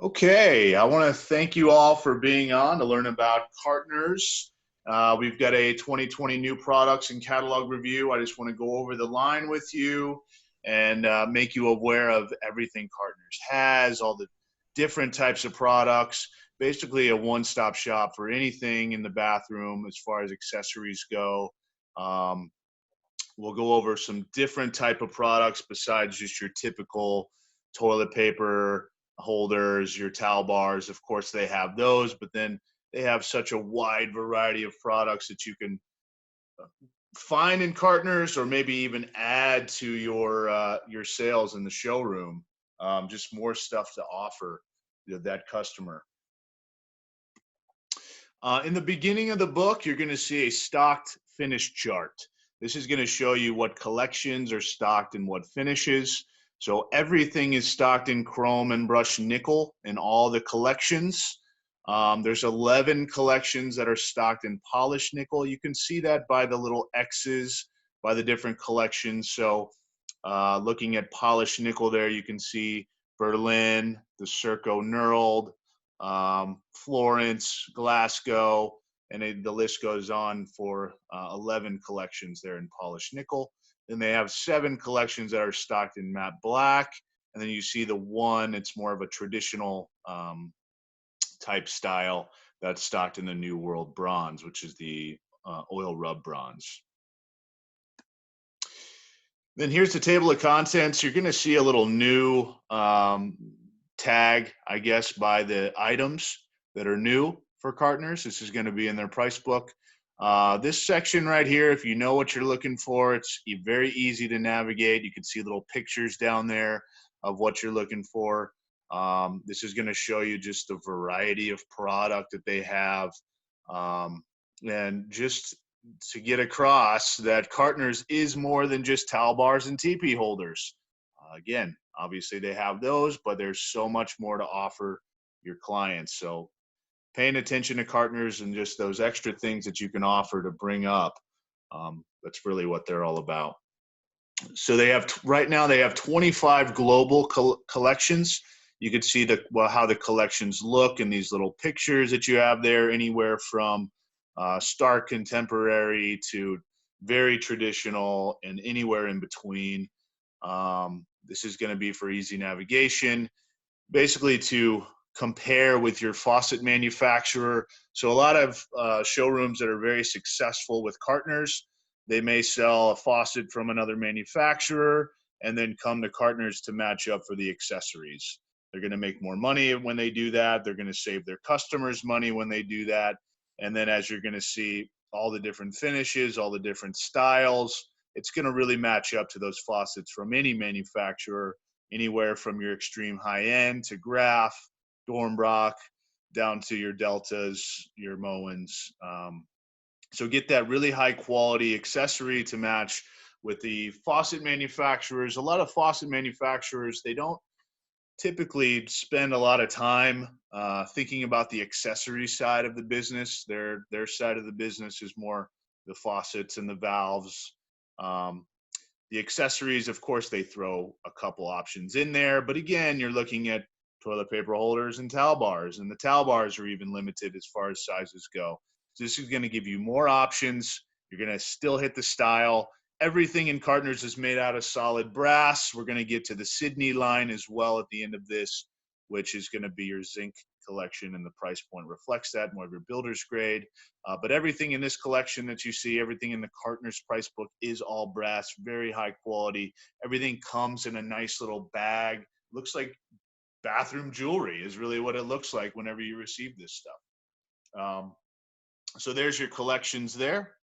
Okay, I want to thank you all for being on to learn about Kartners. We've got a 2020 new products and catalog review. I just want to go over the line with you and make you aware of everything Kartners has, all the different types of products, basically a one-stop shop for anything in the bathroom as far as accessories go. Um, we'll go over some different type of products besides just your typical toilet paper holders, your towel bars. Of course, they have those, but then they have such a wide variety of products that you can find in Kartners or maybe even add to your sales in the showroom. Just more stuff to offer that customer. In the beginning of the book, you're going to see a stocked finish chart. This is going to show you what collections are stocked and what finishes. So everything is stocked in chrome and brushed nickel in all the collections. There's 11 collections that are stocked in polished nickel. You can see that by the little X's, by the different collections. So looking at polished nickel there, you can see Berlin, the CIRCO knurled, Florence, Glasgow, and the list goes on for 11 collections there in polished nickel. Then they have 7 collections that are stocked in matte black, and then you see the one, it's more of a traditional type style that's stocked in the New World bronze, which is the oil rub bronze. Then here's the table of contents. You're going to see a little new tag, I guess, by the items that are new for Kartners. This is going to be in their price book. This section right here, if you know what you're looking for, it's very easy to navigate. You can see little pictures down there of what you're looking for. This is going to show you just the variety of product that they have. And just to get across that Kartners is more than just towel bars and teepee holders. Again, obviously they have those, but there's so much more to offer your clients. So paying attention to Kartners and just those extra things that you can offer to bring up, that's really what they're all about. So they have, right now they have 25 global collections. You can see how the collections look in these little pictures that you have there, anywhere from stark contemporary to very traditional and anywhere in between. This is going to be for easy navigation, basically to compare with your faucet manufacturer. So a lot of showrooms that are very successful with Kartners, they may sell a faucet from another manufacturer and then come to Kartners to match up for the accessories. They're going to make more money when they do that. They're going to save their customers money when they do that. And then as you're going to see all the different finishes, all the different styles, it's going to really match up to those faucets from any manufacturer, anywhere from your extreme high end to Graf, Dornbrock, down to your Deltas, your Moens. So get that really high quality accessory to match with the faucet manufacturers. A lot of faucet manufacturers, they don't typically spend a lot of time thinking about the accessory side of the business. Their side of the business is more the faucets and the valves. The accessories, of course, they throw a couple options in there, but again, you're looking at toilet paper holders and towel bars, and the towel bars are even limited as far as sizes go. So this is going to give you more options. You're going to still hit the style. Everything in Kartners is made out of solid brass. We're going to get to the Sydney line as well at the end of this, which is going to be your zinc collection, and the price point reflects that, more of your builder's grade. But everything in this collection that you see, everything in the Kartners price book is all brass, very high quality. Everything comes in a nice little bag. Looks like bathroom jewelry is really what it looks like whenever you receive this stuff. So there's your collections there.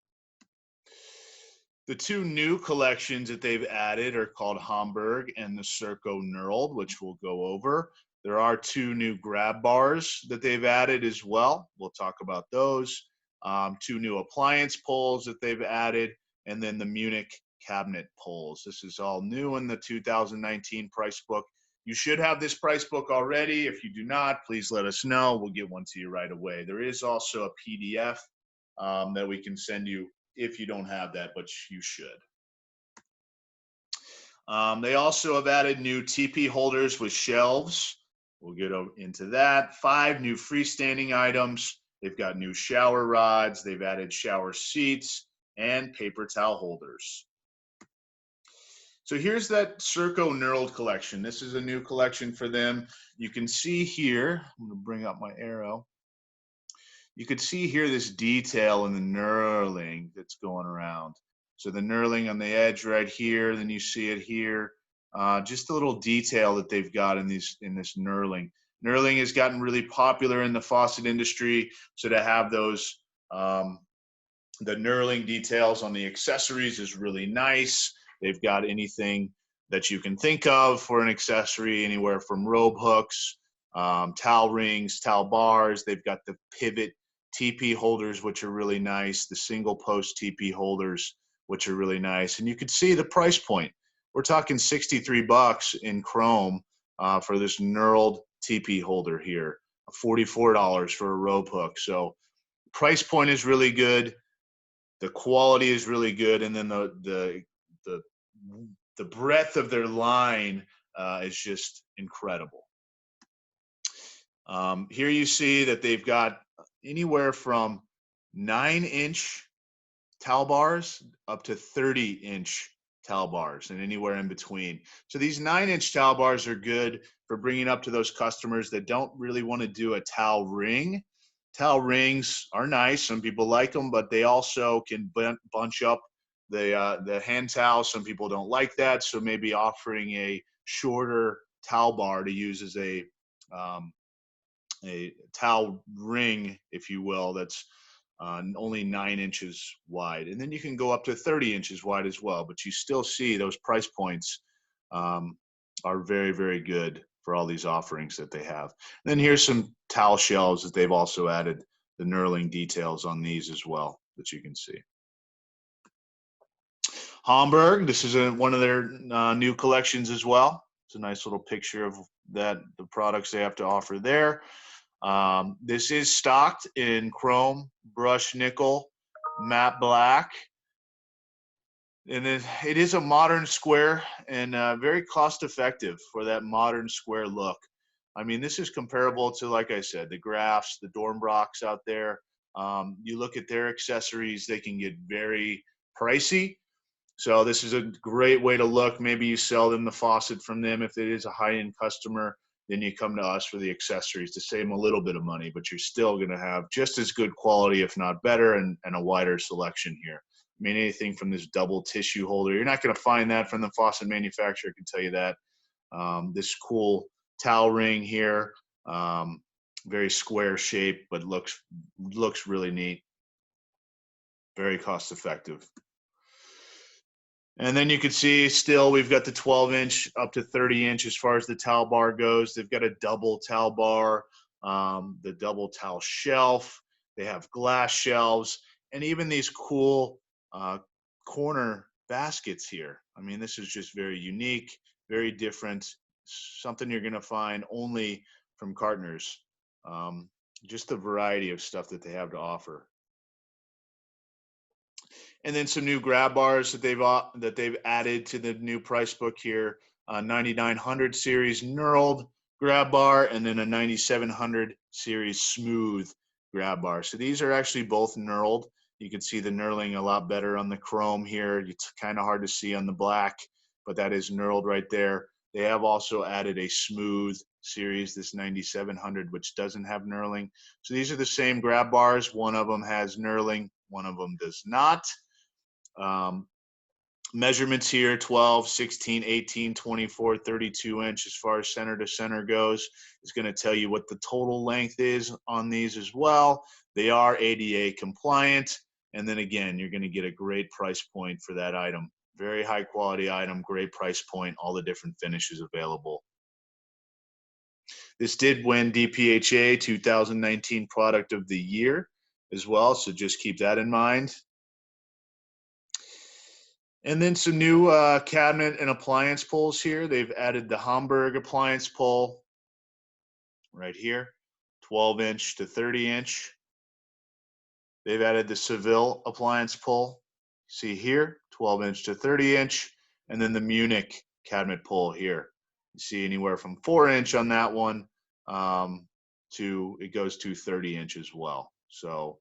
The 2 new collections that they've added are called Hamburg and the CIRCO knurled, which we'll go over. There are 2 new grab bars that they've added as well. We'll talk about those. 2 new appliance poles that they've added, and then the Munich cabinet poles. This is all new in the 2019 price book. You should have this price book already. If you do not, please let us know. We'll get one to you right away. There is also a PDF that we can send you if you don't have that, but you should. They also have added new teepee holders with shelves. We'll get into that. 5 new freestanding items. They've got new shower rods. They've added shower seats and paper towel holders. So here's that CIRCO KNURLED collection. This is a new collection for them. You can see here, I'm going to bring up my arrow. You could see here this detail in the knurling that's going around. So the knurling on the edge right here, then you see it here. Just a little detail that they've got in this knurling. Knurling has gotten really popular in the faucet industry. So to have those, the knurling details on the accessories is really nice. They've got anything that you can think of for an accessory, anywhere from robe hooks, towel rings, towel bars. They've got the pivot TP holders, which are really nice, the single post TP holders, which are really nice. And you can see the price point. We're talking 63 bucks in chrome for this knurled TP holder here, $44 for a robe hook. So price point is really good. The quality is really good. And then the breadth of their line is just incredible. Here you see that they've got anywhere from 9-inch towel bars up to 30-inch towel bars and anywhere in between. So these 9-inch towel bars are good for bringing up to those customers that don't really want to do a towel ring. Towel rings are nice. Some people like them, but they also can bunch up the hand towel. Some people don't like that. So maybe offering a shorter towel bar to use as a towel ring, if you will, that's only 9 inches wide. And then you can go up to 30 inches wide as well, but you still see those price points are very, very good for all these offerings that they have. And then here's some towel shelves that they've also added the knurling details on these as well that you can see. HAMBURG, this is one of their new collections as well. It's a nice little picture of the products they have to offer there. This is stocked in chrome, brushed nickel, matte black. And it is a modern square and very cost effective for that modern square look. I mean, this is comparable to, like I said, the Grafs, the Dornbrachs out there. You look at their accessories, they can get very pricey. So this is a great way to look. Maybe you sell them the faucet from them. If it is a high-end customer, then you come to us for the accessories to save them a little bit of money, but you're still going to have just as good quality, if not better, and a wider selection here. I mean, anything from this double tissue holder, you're not going to find that from the faucet manufacturer, I can tell you that. This cool towel ring here, very square shape, but looks really neat. Very cost effective. And then you can see still we've got the 12-inch up to 30-inch as far as the towel bar goes. They've got a double towel bar, the double towel shelf. They have glass shelves and even these cool corner baskets here. I mean, this is just very unique, very different, something you're going to find only from Kartners. Just the variety of stuff that they have to offer. And then some new grab bars that they've added to the new price book here. 9900 series knurled grab bar, and then a 9700 series smooth grab bar. So these are actually both knurled. You can see the knurling a lot better on the chrome here. It's kind of hard to see on the black, but that is knurled right there. They have also added a smooth series, this 9700, which doesn't have knurling. So these are the same grab bars. One of them has knurling, one of them does not. Measurements here, 12, 16, 18, 24, 32 inch as far as center to center goes. It's going to tell you what the total length is on these as well. They are ADA compliant. And then again, you're going to get a great price point for that item. Very high quality item, great price point, all the different finishes available. This did win DPHA 2019 Product of the Year as well, so just keep that in mind. And then some new cabinet and appliance pulls here. They've added the HAMBURG appliance pull right here, 12-inch to 30-inch. They've added the SEVILLE appliance pull. See here, 12-inch to 30-inch. And then the Munich cabinet pull here. You see anywhere from 4-inch on that one it goes to 30 inch as well. So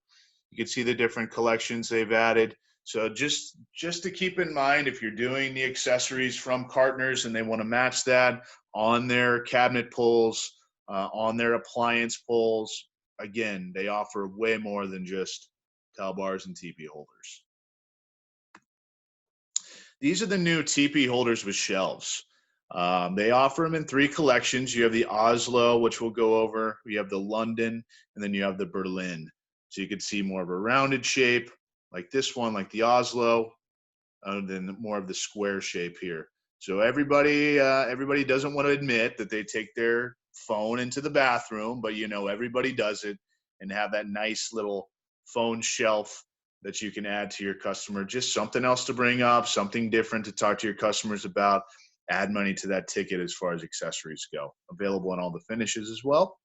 you can see the different collections they've added. So just to keep in mind, if you're doing the accessories from Kartners and they want to match that on their cabinet pulls, on their appliance pulls, again, they offer way more than just towel bars and teepee holders. These are the new teepee holders with shelves. They offer them in 3 collections. You have the Oslo, which we'll go over. You have the London, and then you have the Berlin. So you could see more of a rounded shape, like this one, like the Oslo, than more of the square shape here. So everybody doesn't want to admit that they take their phone into the bathroom, but you know everybody does it, and have that nice little phone shelf that you can add to your customer. Just something else to bring up, something different to talk to your customers about. Add money to that ticket as far as accessories go. Available in all the finishes as well.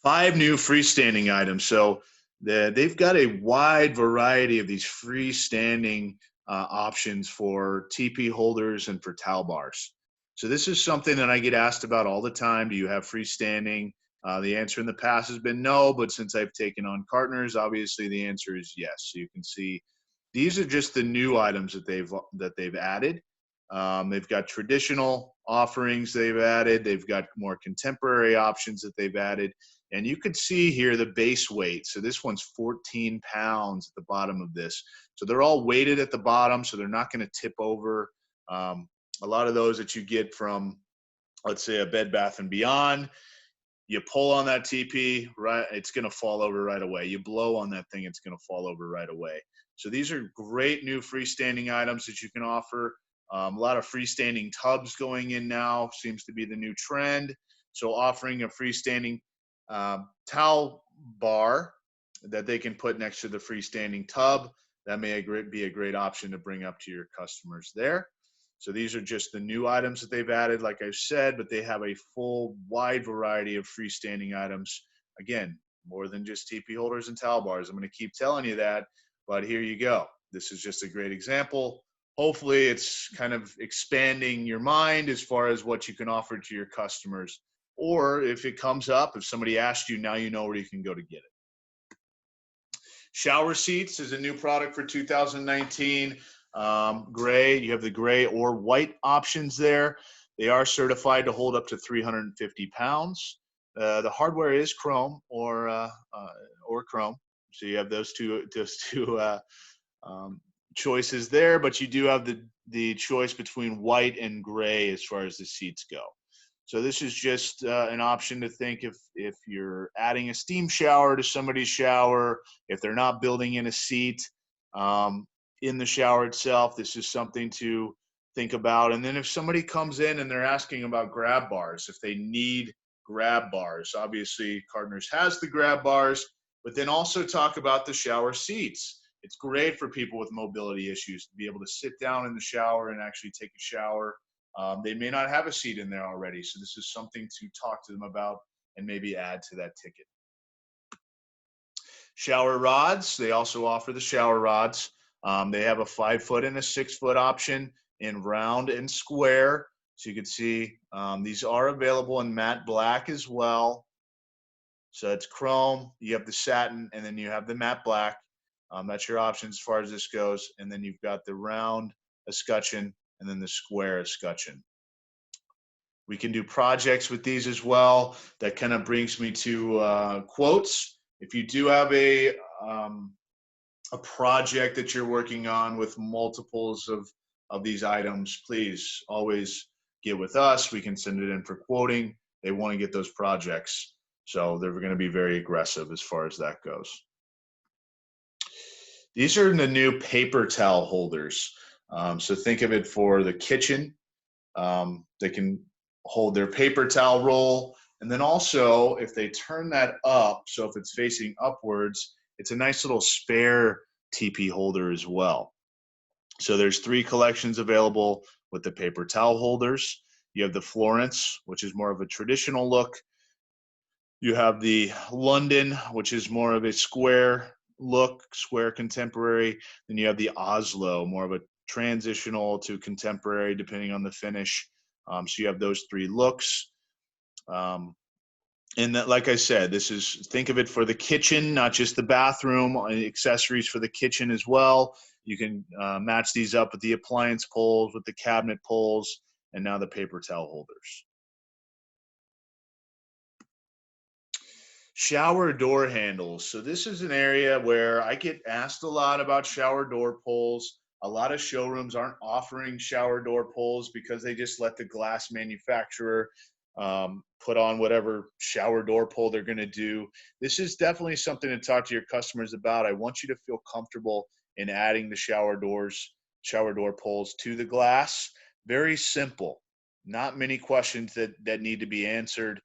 5 new freestanding items. So they've got a wide variety of these freestanding options for teepee holders and for towel bars. So this is something that I get asked about all the time. Do you have freestanding? The answer in the past has been no, but since I've taken on Kartners, obviously the answer is yes. So you can see these are just the new items that they've added. They've got traditional offerings they've added. They've got more contemporary options that they've added. And you could see here the base weight. So this one's 14 pounds at the bottom of this. So they're all weighted at the bottom, so they're not going to tip over. A lot of those that you get from, let's say, a Bed Bath & Beyond, you pull on that TP, right, it's going to fall over right away. You blow on that thing, it's going to fall over right away. So these are great new freestanding items that you can offer. A lot of freestanding tubs going in now seems to be the new trend. So offering a freestanding towel bar that they can put next to the freestanding tub, that may be a great option to bring up to your customers there. So these are just the new items that they've added, like I've said, but they have a full wide variety of freestanding items. Again, more than just teepee holders and towel bars. I'm going to keep telling you that, but here you go. This is just a great example. Hopefully it's kind of expanding your mind as far as what you can offer to your customers. Or if it comes up, if somebody asked you, now you know where you can go to get it. Shower seats is a new product for 2019. Gray, you have the gray or white options there. They are certified to hold up to 350 pounds. The hardware is chrome or chrome. So you have those two choices there, but you do have the choice between white and gray as far as the seats go. So this is just an option to think if you're adding a steam shower to somebody's shower, if they're not building in a seat in the shower itself, this is something to think about. And then if somebody comes in and they're asking about grab bars, if they need grab bars, obviously Kartners has the grab bars, but then also talk about the shower seats. It's great for people with mobility issues to be able to sit down in the shower and actually take a shower. They may not have a seat in there already, so this is something to talk to them about and maybe add to that ticket. Shower rods, they also offer the shower rods. They have a 5-foot and a 6-foot option in round and square. So you can see these are available in matte black as well. So it's chrome, you have the satin, and then you have the matte black. That's your option as far as this goes. And then you've got the round escutcheon and then the square escutcheon. We can do projects with these as well. That kind of brings me to quotes. If you do have a project that you're working on with multiples of these items, please always get with us. We can send it in for quoting. They want to get those projects. So they're going to be very aggressive as far as that goes. These are the new paper towel holders. So think of it for the kitchen. They can hold their paper towel roll. And then also, if they turn that up, so if it's facing upwards, it's a nice little spare teepee holder as well. So there's 3 collections available with the paper towel holders. You have the Florence, which is more of a traditional look. You have the London, which is more of a square look, square contemporary. Then you have the Oslo, more of a transitional to contemporary, depending on the finish. So you have those three looks. And that, like I said, this is, think of it for the kitchen, not just the bathroom, accessories for the kitchen as well. You can match these up with the appliance poles, with the cabinet poles, and now the paper towel holders. Shower door handles. So this is an area where I get asked a lot about shower door pulls. A lot of showrooms aren't offering shower door pulls because they just let the glass manufacturer put on whatever shower door pull they're going to do. This is definitely something to talk to your customers about. I want you to feel comfortable in adding the shower door pulls to the glass. Very simple. Not many questions that need to be answered.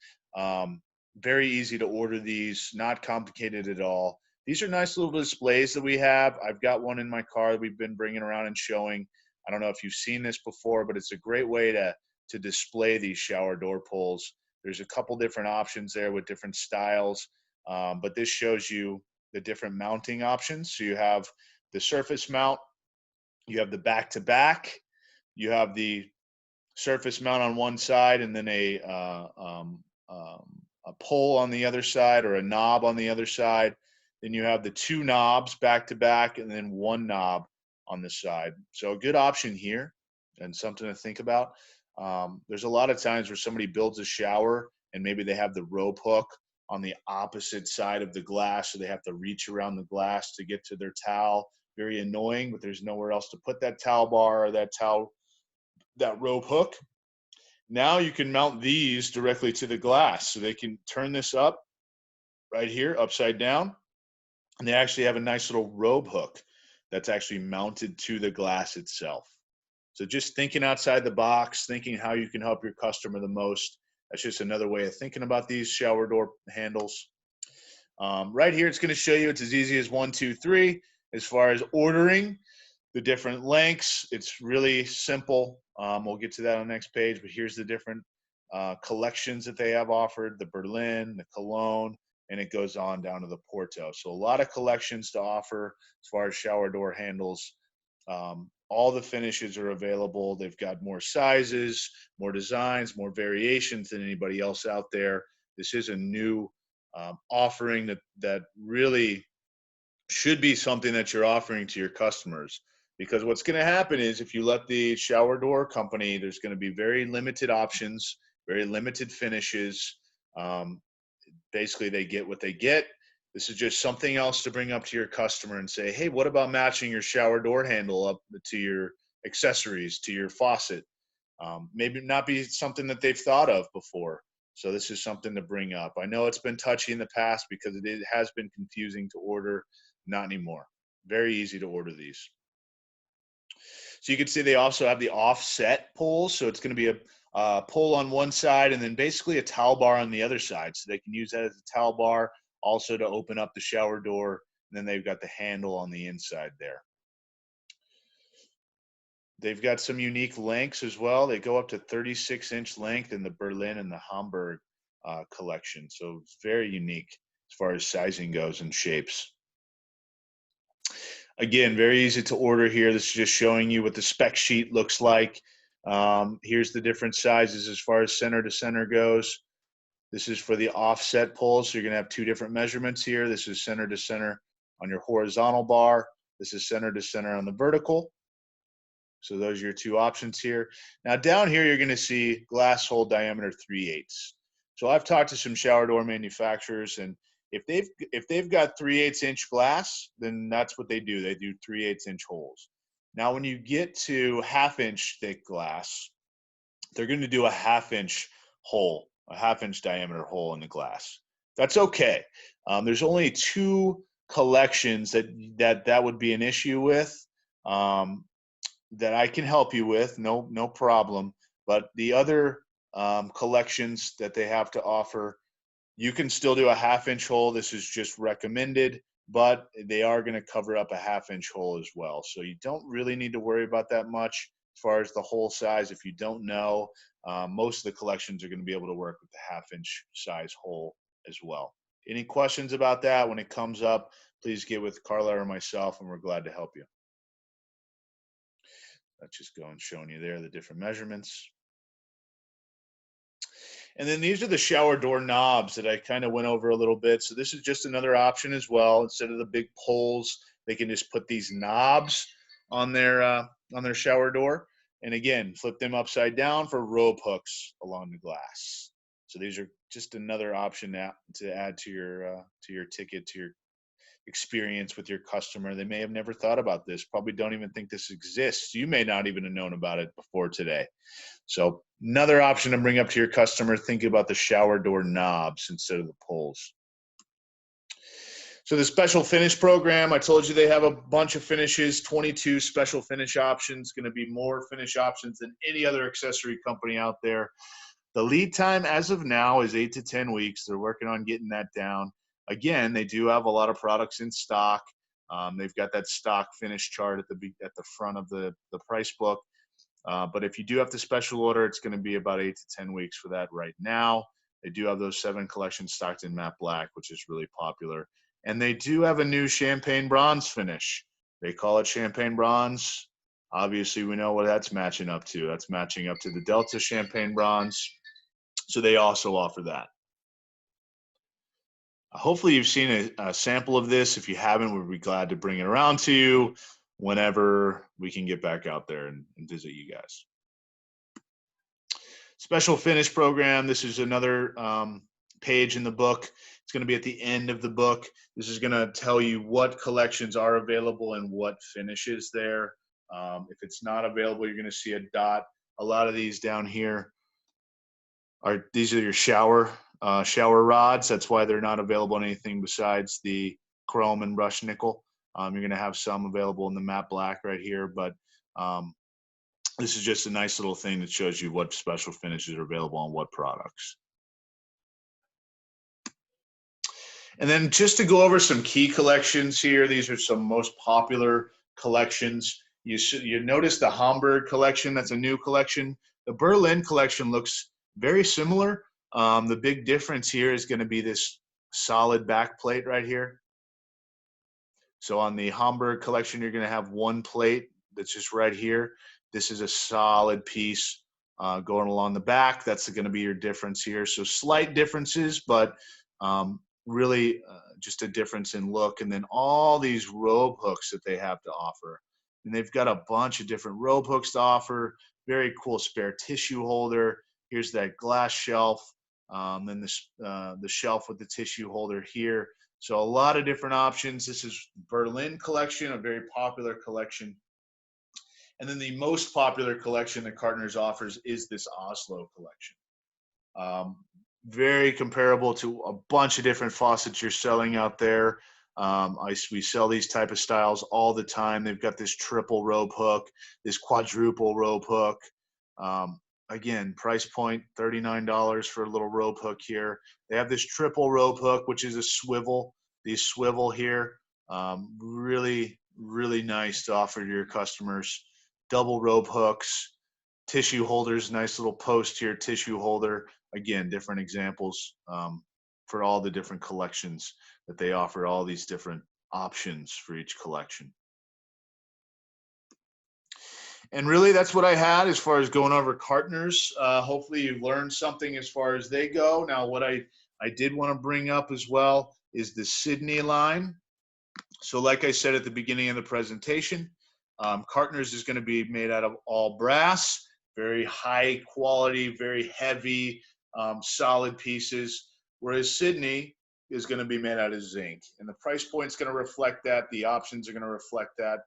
Very easy to order these, not complicated at all. These are nice little displays that we have. I've got one in my car that we've been bringing around and showing. I don't know if you've seen this before, but it's a great way to display these shower door pulls. There's a couple different options there with different styles, but this shows you the different mounting options. So you have the surface mount, you have the back-to-back, you have the surface mount on one side, and then a pole on the other side or a knob on the other side. Then you have the two knobs back to back and then one knob on the side. So a good option here and something to think about. There's a lot of times where somebody builds a shower and maybe they have the rope hook on the opposite side of the glass, so they have to reach around the glass to get to their towel. Very annoying, but there's nowhere else to put that towel bar or that rope hook. Now you can mount these directly to the glass. So they can turn this up right here, upside down, and they actually have a nice little rope hook that's actually mounted to the glass itself. So just thinking outside the box, thinking how you can help your customer the most. That's just another way of thinking about these shower door handles. Right here, it's going to show you it's as easy as 1, 2, 3. As far as ordering the different lengths, it's really simple. We'll get to that on the next page, but here's the different collections that they have offered: the Berlin, the Cologne, and it goes on down to the Porto. So a lot of collections to offer as far as shower door handles. All the finishes are available. They've got more sizes, more designs, more variations than anybody else out there. This is a new offering that really should be something that you're offering to your customers, because what's going to happen is if you let the shower door company, there's going to be very limited options, very limited finishes. Basically, they get what they get. This is just something else to bring up to your customer and say, hey, what about matching your shower door handle up to your accessories, to your faucet? Maybe not be something that they've thought of before. So this is something to bring up. I know it's been touchy in the past because it has been confusing to order. Not anymore. Very easy to order these. So you can see they also have the offset pulls. So it's going to be a pull on one side and then basically a towel bar on the other side. So they can use that as a towel bar also to open up the shower door. And then they've got the handle on the inside there. They've got some unique lengths as well. They go up to 36-inch length in the Berlin and the Hamburg collection. So it's very unique as far as sizing goes and shapes. Again, very easy to order here. This is just showing you what the spec sheet looks like. Here's the different sizes as far as center to center goes. This is for the offset pulls. So you're gonna have two different measurements here. This is center to center on your horizontal bar. This is center to center on the vertical. So those are your two options here. Now down here, you're gonna see glass hole diameter 3/8. So I've talked to some shower door manufacturers, and if they've got 3/8-inch glass, then that's what they do. They do 3/8-inch holes. Now, when you get to 1/2-inch thick glass, they're going to do a 1/2-inch hole, a 1/2-inch diameter hole in the glass. That's okay. There's only two collections that would be an issue with that I can help you with. No problem. But the other collections that they have to offer, you can still do a 1/2-inch hole. This is just recommended, but they are going to cover up a 1/2-inch hole as well. So you don't really need to worry about that much as far as the hole size. If you don't know, most of the collections are going to be able to work with the 1/2-inch size hole as well. Any questions about that when it comes up, please get with Carla or myself, and we're glad to help you. Let's just go and showing you there the different measurements. And then these are the shower door knobs that I kind of went over a little bit. So this is just another option as well. Instead of the big poles, they can just put these knobs on their shower door. And again, flip them upside down for rope hooks along the glass. So these are just another option to add to your ticket, to your experience with your customer. They may have never thought about this, probably don't even think this exists. You may not even have known about it before today. So another option to bring up to your customer, thinking about the shower door knobs instead of the poles. So the special finish program, I told you they have a bunch of finishes, 22 special finish options, going to be more finish options than any other accessory company out there. The lead time as of now is 8 to 10 weeks. They're working on getting that down. Again, they do have a lot of products in stock. They've got that stock finish chart at the front of the price book. But if you do have to special order, it's going to be about 8 to 10 weeks for that right now. They do have those 7 collections stocked in matte black, which is really popular. And they do have a new champagne bronze finish. They call it champagne bronze. Obviously, we know what that's matching up to. That's matching up to the Delta champagne bronze. So they also offer that. Hopefully you've seen a sample of this. If you haven't, we'd be glad to bring it around to you whenever we can get back out there and visit you guys. Special finish program. This is another page in the book. It's going to be at the end of the book. This is going to tell you what collections are available and what finishes there. If it's not available, you're going to see a dot. A lot of these down here these are your shower rods. That's why they're not available on anything besides the chrome and brushed nickel. You're going to have some available in the matte black right here, but this is just a nice little thing that shows you what special finishes are available on what products. And then just to go over some key collections here, these are some most popular collections. You notice the Hamburg collection, that's a new collection. The Berlin collection looks very similar. The big difference here is going to be this solid back plate right here. So on the Hamburg collection, you're going to have one plate that's just right here. This is a solid piece going along the back. That's going to be your difference here. So slight differences, but really just a difference in look. And then all these robe hooks that they have to offer. And they've got a bunch of different robe hooks to offer. Very cool spare tissue holder. Here's that glass shelf. Then the shelf with the tissue holder here. So a lot of different options. This is Berlin collection, a very popular collection. And then the most popular collection that Kartners offers is this Oslo collection. Very comparable to a bunch of different faucets you're selling out there. We sell these type of styles all the time. They've got this triple robe hook, this quadruple robe hook. Again, price point, $39 for a little robe hook here. They have this triple robe hook, which is a swivel. These swivel here, really, really nice to offer to your customers. Double robe hooks, tissue holders, nice little post here, tissue holder. Again, different examples for all the different collections that they offer, all these different options for each collection. And really, that's what I had as far as going over Kartners. Hopefully, you've learned something as far as they go. Now, what I did want to bring up as well is the Sydney line. So like I said at the beginning of the presentation, Kartners is going to be made out of all brass, very high quality, very heavy, solid pieces, whereas Sydney is going to be made out of zinc. And the price point is going to reflect that. The options are going to reflect that.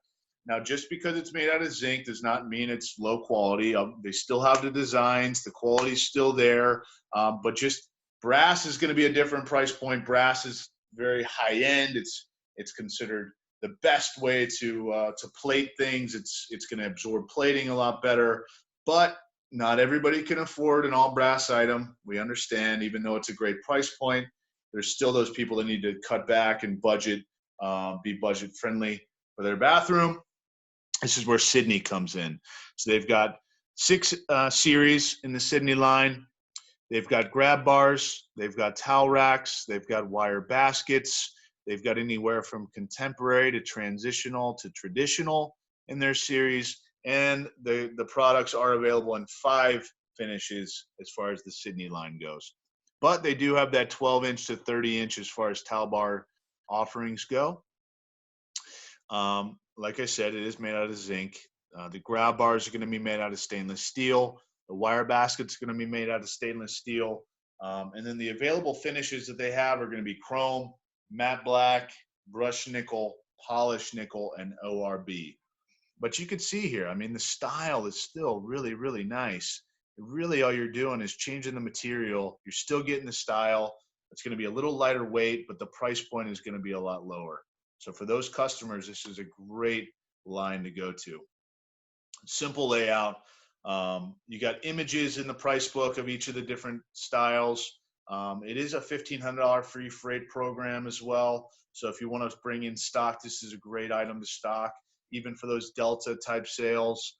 Now, just because it's made out of zinc does not mean it's low quality. They still have the designs. The quality is still there. But just brass is going to be a different price point. Brass is very high end. It's considered the best way to plate things. It's going to absorb plating a lot better. But not everybody can afford an all brass item. We understand, even though it's a great price point, there's still those people that need to cut back and budget, be budget friendly for their bathroom. This is where Sydney comes in. So they've got 6 series in the Sydney line. They've got grab bars. They've got towel racks. They've got wire baskets. They've got anywhere from contemporary to transitional to traditional in their series. And the products are available in 5 finishes as far as the Sydney line goes. But they do have that 12-inch to 30-inch as far as towel bar offerings go. Like I said, it is made out of zinc. The grab bars are going to be made out of stainless steel. The wire basket's going to be made out of stainless steel. And then the available finishes that they have are going to be chrome, matte black, brushed nickel, polished nickel, and ORB. But you can see here, I mean, the style is still really, really nice. Really, all you're doing is changing the material. You're still getting the style. It's going to be a little lighter weight, but the price point is going to be a lot lower. So for those customers, this is a great line to go to. Simple layout. You got images in the price book of each of the different styles. It is a $1,500 free freight program as well. So if you want to bring in stock, this is a great item to stock. Even for those Delta type sales,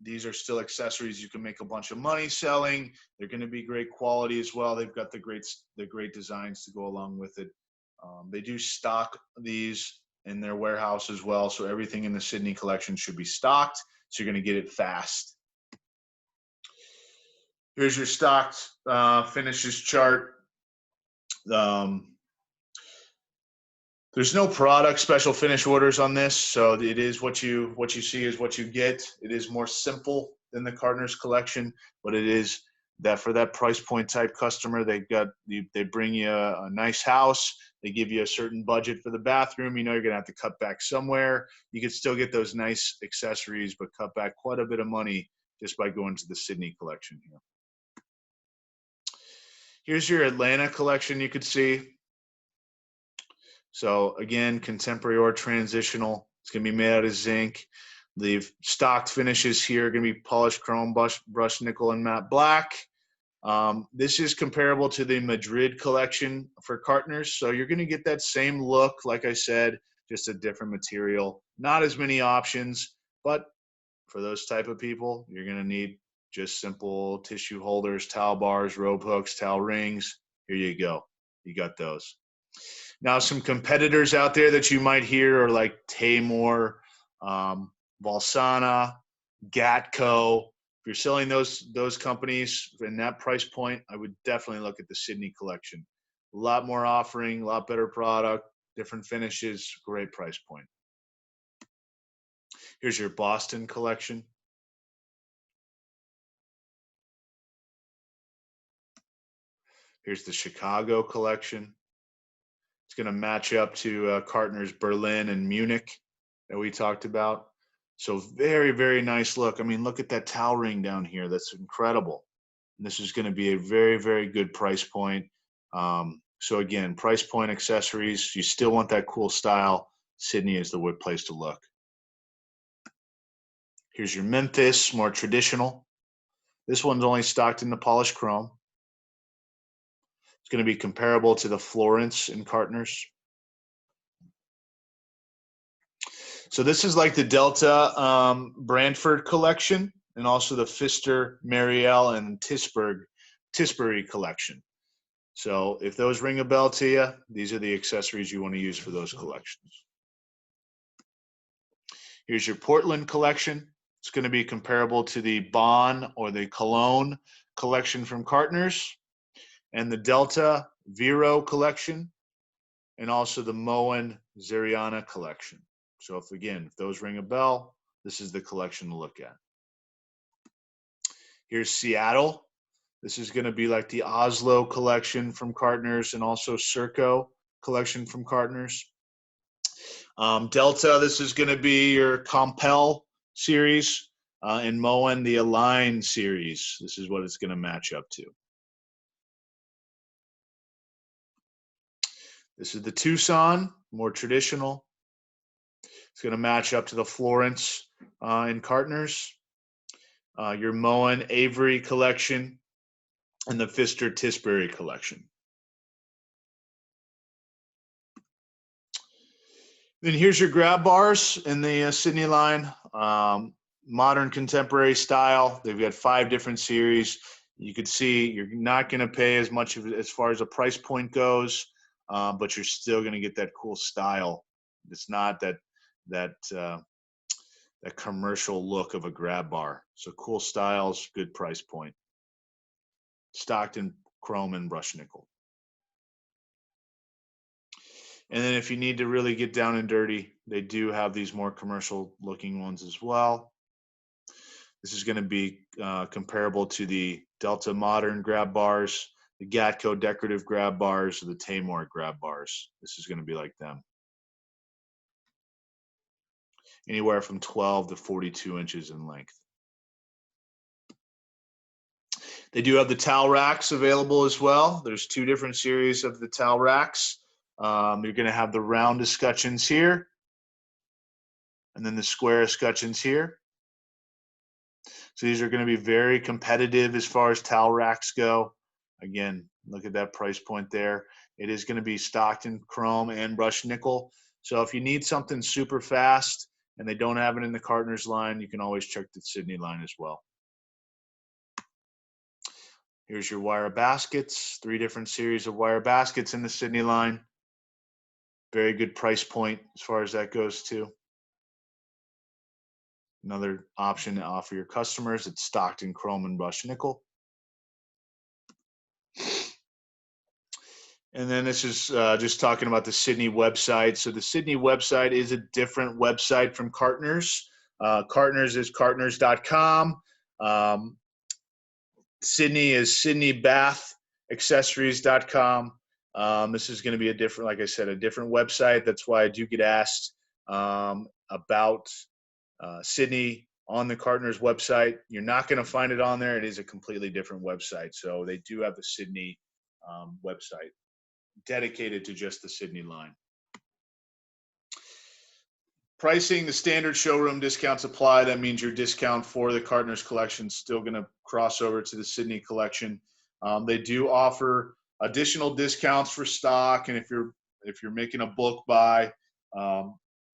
these are still accessories you can make a bunch of money selling. They're going to be great quality as well. They've got the great designs to go along with it. They do stock these in their warehouse as well. So everything in the Sydney collection should be stocked. So you're going to get it fast. Here's your stocked finishes chart. There's no product special finish orders on this, so it is what you see is what you get. It is more simple than the Kartners collection, but it is that for that price point type customer, they bring you a nice house. They give you a certain budget for the bathroom. You know you're gonna have to cut back somewhere. You can still get those nice accessories, but cut back quite a bit of money just by going to the Sydney collection here. Here's your Atlanta collection. You could see. So again, contemporary or transitional. It's going to be made out of zinc. The stocked finishes here are going to be polished chrome, brushed nickel, and matte black. This is comparable to the Madrid collection for Kartners. So you're going to get that same look, like I said, just a different material. Not as many options, but for those type of people, you're going to need just simple tissue holders, towel bars, rope hooks, towel rings. Here you go. You got those. Now, some competitors out there that you might hear are like Taymor, Valsana, Gatco. If you're selling those companies in that price point, I would definitely look at the Sydney collection. A lot more offering, a lot better product, different finishes, great price point. Here's your Boston collection. Here's the Chicago collection. It's going to match up to Kartners Berlin and Munich that we talked about. So very, very nice look. I mean, look at that towel ring down here. That's incredible. And this is going to be a very, very good price point. So again, price point accessories. You still want that cool style. Sydney is the place to look. Here's your Memphis, more traditional. This one's only stocked in the polished chrome. It's going to be comparable to the Florence in Kartners. So this is like the Delta Brantford collection, and also the Pfister, Marielle, and Tisbury collection. So if those ring a bell to you, these are the accessories you want to use for those collections. Here's your Portland collection. It's going to be comparable to the Bonn or the Cologne collection from Kartners, and the Delta Vero collection, and also the Moen Zeriana collection. So if those ring a bell, this is the collection to look at. Here's Seattle. This is going to be like the Oslo collection from Kartners, and also CIRCO collection from Kartners. Delta, this is going to be your Compel series, and Moen, the Align series. This is what it's going to match up to. This is the Tucson, more traditional. It's going to match up to the Florence in Kartners, your Moen Avery collection, and the Pfister Tisbury collection. Then here's your grab bars in the Sydney line, modern contemporary style. They've got 5 different series. You could see you're not going to pay as much as far as the price point goes, but you're still going to get that cool style. It's not that that commercial look of a grab bar. So cool styles, good price point. Stocked in chrome and brushed nickel. And then if you need to really get down and dirty, they do have these more commercial looking ones as well. This is going to be comparable to the Delta Modern grab bars, the Gatco decorative grab bars, or the Tamor grab bars. This is going to be like them. Anywhere from 12 to 42 inches in length. They do have the towel racks available as well. There's two different series of the towel racks. You're going to have the round escutcheons here, and then the square escutcheons here. So these are going to be very competitive as far as towel racks go. Again, look at that price point there. It is going to be stocked in chrome and brushed nickel. So if you need something super fast and they don't have it in the Kartners line, you can always check the Sydney line as well. Here's your wire baskets, 3 different series of wire baskets in the Sydney line. Very good price point as far as that goes too. Another option to offer your customers. It's stocked in chrome and brushed nickel. And then this is just talking about the Sydney website. So the Sydney website is a different website from Kartners. Kartners is kartners.com. Sydney is sydneybathaccessories.com. This is going to be a different, like I said, a different website. That's why I do get asked about Sydney on the Kartners website. You're not going to find it on there. It is a completely different website. So they do have the Sydney website dedicated to just the Sydney line. Pricing, the standard showroom discounts apply. That means your discount for the Kartners collection is still going to cross over to the Sydney collection. They do offer additional discounts for stock, and if you're making a bulk buy,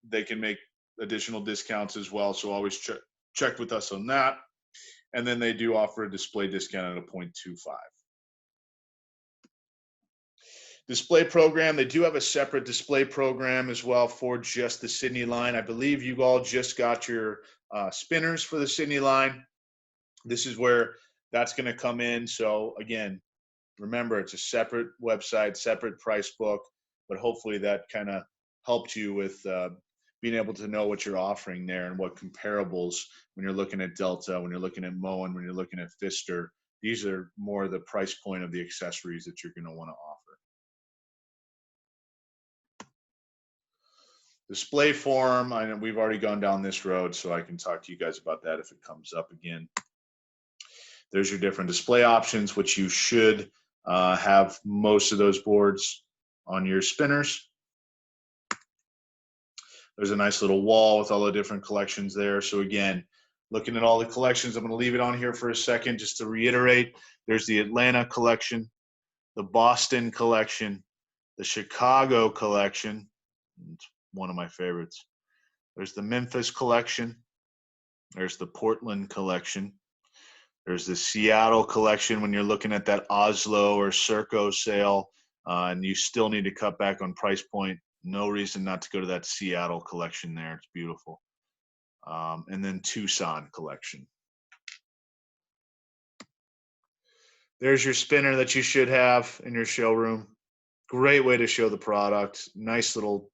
they can make additional discounts as well. So always check with us on that. And then they do offer a display discount at a 0.25. Display program, they do have a separate display program as well for just the Sydney line. I believe you all just got your spinners for the Sydney line. This is where that's going to come in. So again, remember, it's a separate website, separate price book, but hopefully that kind of helped you with being able to know what you're offering there and what comparables when you're looking at Delta, when you're looking at Moen, when you're looking at Pfister. These are more the price point of the accessories that you're going to want to offer. Display form, I know we've already gone down this road, so I can talk to you guys about that if it comes up again. There's your different display options, which you should have most of those boards on your spinners. There's a nice little wall with all the different collections there. So again, looking at all the collections, I'm going to leave it on here for a second just to reiterate. There's the Atlanta collection, the Boston collection, the Chicago collection. It's one of my favorites. There's the Memphis collection. There's the Portland collection. There's the Seattle collection when you're looking at that Oslo or CIRCO sale and you still need to cut back on price point. No reason not to go to that Seattle collection there. It's beautiful. And then Tucson collection. There's your spinner that you should have in your showroom. Great way to show the product. Nice little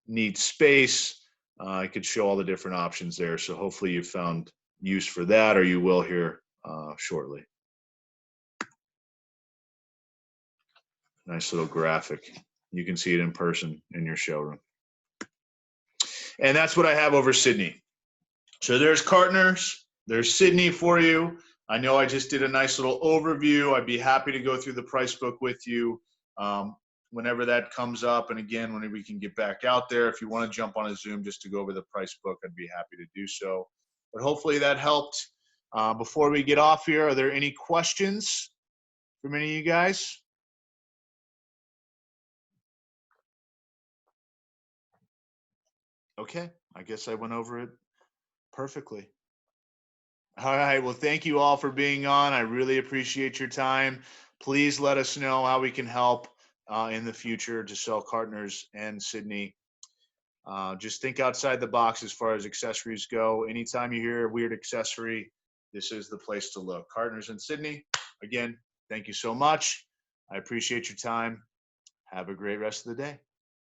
neat space. I could show all the different options there. So hopefully you found use for that, or you will here shortly. Nice little graphic. You can see it in person in your showroom. And that's what I have over Sydney. So there's Kartners, there's Sydney for you. I know I just did a nice little overview. I'd be happy to go through the price book with you whenever that comes up. And again, when we can get back out there, if you want to jump on a Zoom just to go over the price book, I'd be happy to do so. But hopefully that helped. Before we get off here, are there any questions from any of you guys? Okay, I guess I went over it perfectly. All right, well, thank you all for being on. I really appreciate your time. Please let us know how we can help in the future to sell Kartners and Sydney. Just think outside the box as far as accessories go. Anytime you hear a weird accessory, this is the place to look. Kartners in Sydney. Again, thank you so much. I appreciate your time. Have a great rest of the day.